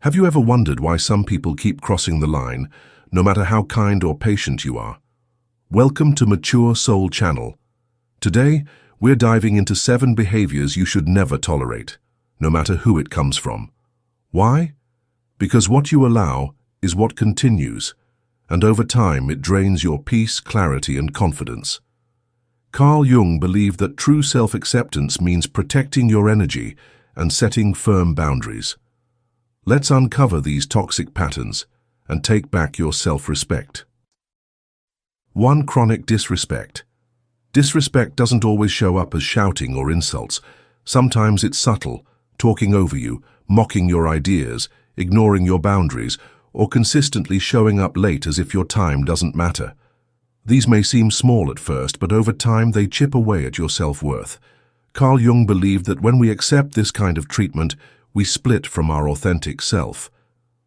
Have you ever wondered why some people keep crossing the line, no matter how kind or patient you are? Welcome to Mature Soul Channel. Today, we're diving into 7 behaviors you should never tolerate, no matter who it comes from. Why? Because what you allow is what continues, and over time it drains your peace, clarity, and confidence. Carl Jung believed that true self-acceptance means protecting your energy and setting firm boundaries. Let's uncover these toxic patterns and take back your self-respect. 1. Chronic disrespect. Disrespect doesn't always show up as shouting or insults. Sometimes it's subtle, talking over you, mocking your ideas, ignoring your boundaries, or consistently showing up late as if your time doesn't matter. These may seem small at first, but over time they chip away at your self-worth. Carl Jung believed that when we accept this kind of treatment, we split from our authentic self.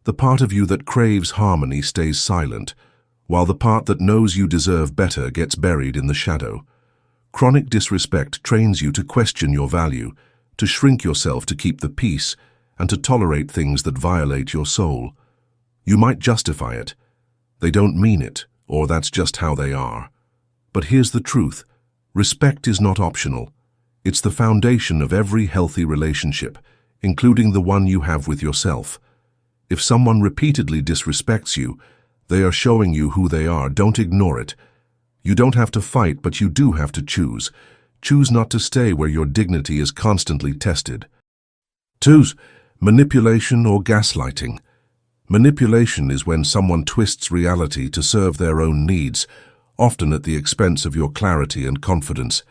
The part of you that craves harmony stays silent, while the part that knows you deserve better gets buried in the shadow. Chronic disrespect trains you to question your value, to shrink yourself to keep the peace, and to tolerate things that violate your soul. You might justify it. They don't mean it, or that's just how they are. But here's the truth. Respect is not optional. It's the foundation of every healthy relationship, including the one you have with yourself. If someone repeatedly disrespects you, they are showing you who they are. Don't ignore it. You don't have to fight, but you do have to choose. Choose not to stay where your dignity is constantly tested. 2. Manipulation or gaslighting. Manipulation is when someone twists reality to serve their own needs, often at the expense of your clarity and confidence.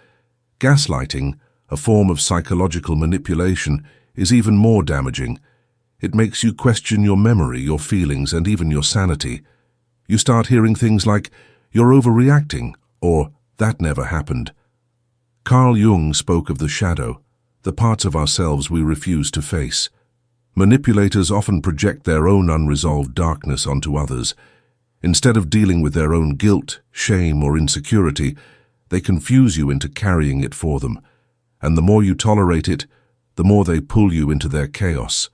Gaslighting, a form of psychological manipulation, is even more damaging. It makes you question your memory, your feelings, and even your sanity. You start hearing things like, "You're overreacting," or "That never happened." Carl Jung spoke of the shadow, the parts of ourselves we refuse to face. Manipulators often project their own unresolved darkness onto others. Instead of dealing with their own guilt, shame, or insecurity, they confuse you into carrying it for them. And the more you tolerate it, the more they pull you into their chaos.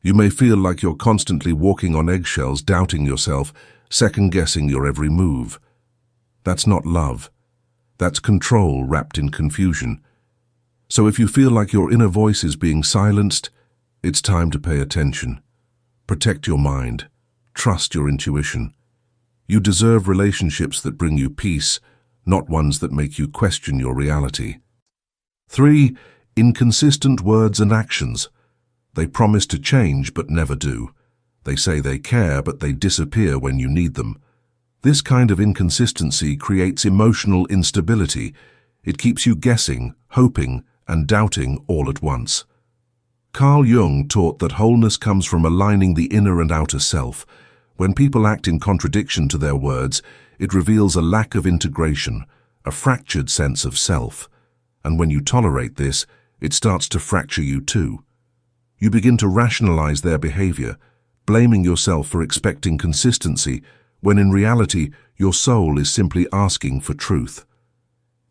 You may feel like you're constantly walking on eggshells, doubting yourself, second-guessing your every move. That's not love. That's control wrapped in confusion. So if you feel like your inner voice is being silenced, it's time to pay attention. Protect your mind. Trust your intuition. You deserve relationships that bring you peace, not ones that make you question your reality. 3. Inconsistent words and actions. They promise to change but never do. They say they care but they disappear when you need them. This kind of inconsistency creates emotional instability. It keeps you guessing, hoping, and doubting all at once. Carl Jung taught that wholeness comes from aligning the inner and outer self. When people act in contradiction to their words, it reveals a lack of integration, a fractured sense of self. And when you tolerate this, it starts to fracture you too. You begin to rationalize their behavior, blaming yourself for expecting consistency, when in reality, your soul is simply asking for truth.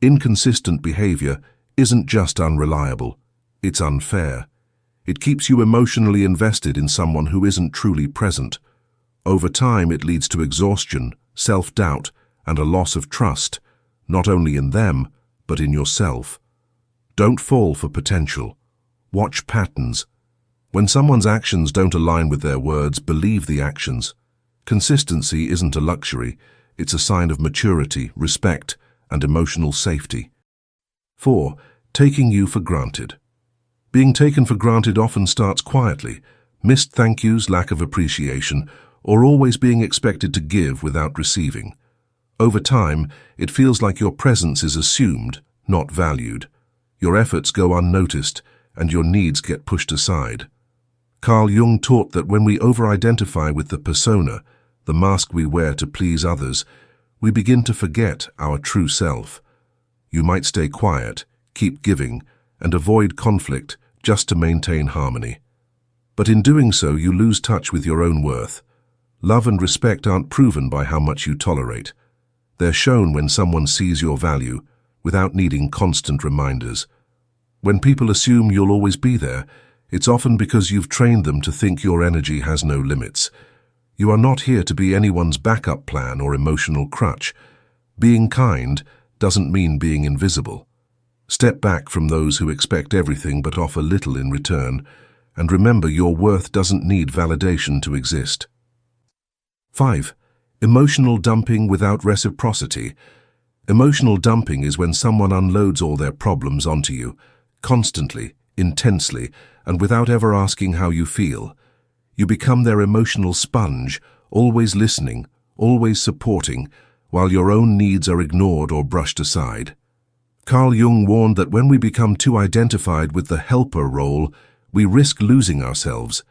Inconsistent behavior isn't just unreliable, it's unfair. It keeps you emotionally invested in someone who isn't truly present. Over time, it leads to exhaustion, self-doubt, and a loss of trust, not only in them, but in yourself. Don't fall for potential. Watch patterns. When someone's actions don't align with their words, believe the actions. Consistency isn't a luxury, it's a sign of maturity, respect, and emotional safety. 4. Taking you for granted. Being taken for granted often starts quietly, missed thank yous, lack of appreciation, or always being expected to give without receiving. Over time, it feels like your presence is assumed, not valued. Your efforts go unnoticed, and your needs get pushed aside. Carl Jung taught that when we over-identify with the persona, the mask we wear to please others, we begin to forget our true self. You might stay quiet, keep giving, and avoid conflict just to maintain harmony. But in doing so, you lose touch with your own worth. Love and respect aren't proven by how much you tolerate. They're shown when someone sees your value, without needing constant reminders. When people assume you'll always be there, It's often because you've trained them to think your energy has no limits. You are not here to be anyone's backup plan or emotional crutch. Being kind doesn't mean being invisible. Step back from those who expect everything but offer little in return, and remember your worth doesn't need validation to exist. 5. Emotional dumping without reciprocity. Emotional dumping is when someone unloads all their problems onto you, constantly, intensely, and without ever asking how you feel. You become their emotional sponge, always listening, always supporting, while your own needs are ignored or brushed aside. Carl Jung warned that when we become too identified with the helper role, we risk losing ourselves.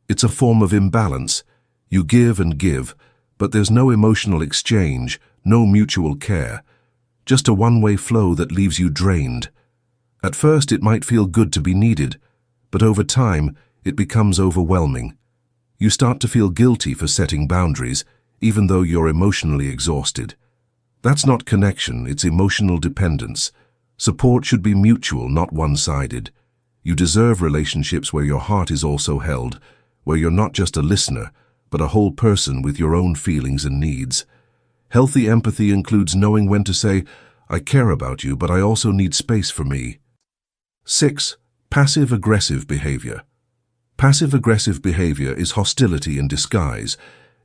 It's a form of imbalance. You give and give, but there's no emotional exchange, no mutual care. Just a one-way flow that leaves you drained. At first it might feel good to be needed, but over time it becomes overwhelming. You start to feel guilty for setting boundaries, even though you're emotionally exhausted. That's not connection, it's emotional dependence. Support should be mutual, not one-sided. You deserve relationships where your heart is also held, where you're not just a listener, but a whole person with your own feelings and needs. Healthy empathy includes knowing when to say, I care about you, but I also need space for me. 6. Passive-aggressive behavior. Passive-aggressive behavior is hostility in disguise.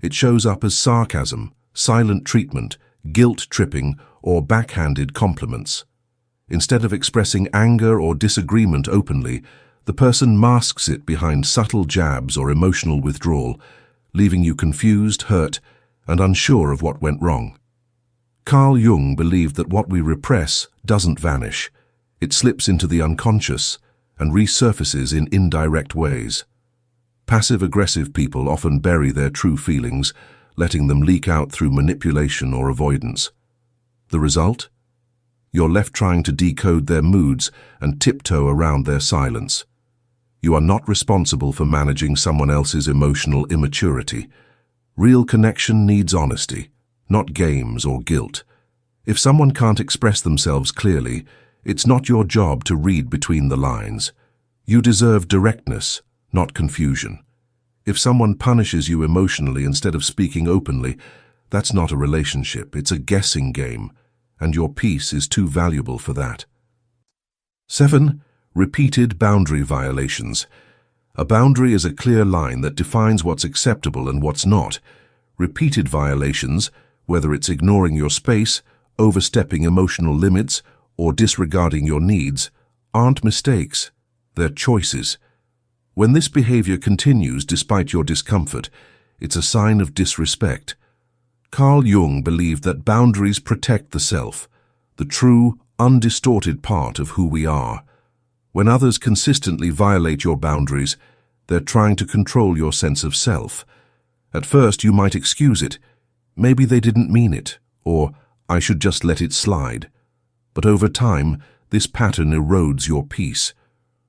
It shows up as sarcasm, silent treatment, guilt-tripping, or backhanded compliments. Instead of expressing anger or disagreement openly, the person masks it behind subtle jabs or emotional withdrawal, leaving you confused, hurt, and unsure of what went wrong. Carl Jung believed that what we repress doesn't vanish. It slips into the unconscious and resurfaces in indirect ways. Passive-aggressive people often bury their true feelings, letting them leak out through manipulation or avoidance. The result? You're left trying to decode their moods and tiptoe around their silence. You are not responsible for managing someone else's emotional immaturity. Real connection needs honesty, not games or guilt. If someone can't express themselves clearly, it's not your job to read between the lines. You deserve directness, not confusion. If someone punishes you emotionally instead of speaking openly, that's not a relationship, it's a guessing game, and your peace is too valuable for that. 7. Repeated boundary violations. A boundary is a clear line that defines what's acceptable and what's not. Repeated violations, whether it's ignoring your space, overstepping emotional limits, or disregarding your needs, aren't mistakes, they're choices. When this behavior continues despite your discomfort, it's a sign of disrespect. Carl Jung believed that boundaries protect the self, the true, undistorted part of who we are. When others consistently violate your boundaries, they're trying to control your sense of self. At first, you might excuse it. Maybe they didn't mean it, or I should just let it slide. But over time, this pattern erodes your peace.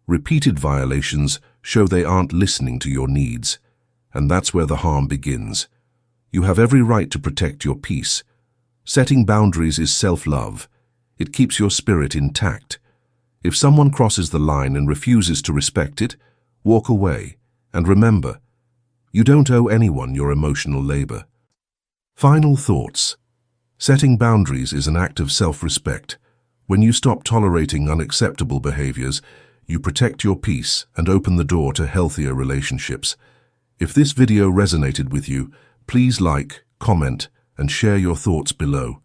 Repeated violations show they aren't listening to your needs, and that's where the harm begins. You have every right to protect your peace. Setting boundaries is self-love. It keeps your spirit intact. If someone crosses the line and refuses to respect it, walk away, and remember, you don't owe anyone your emotional labor. Final thoughts. Setting boundaries is an act of self-respect. When you stop tolerating unacceptable behaviors, you protect your peace and open the door to healthier relationships. If this video resonated with you, please like, comment, and share your thoughts below.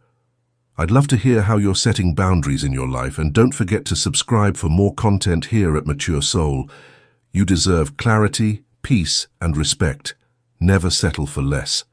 I'd love to hear how you're setting boundaries in your life, and don't forget to subscribe for more content here at Mature Soul. You deserve clarity, peace, and respect. Never settle for less.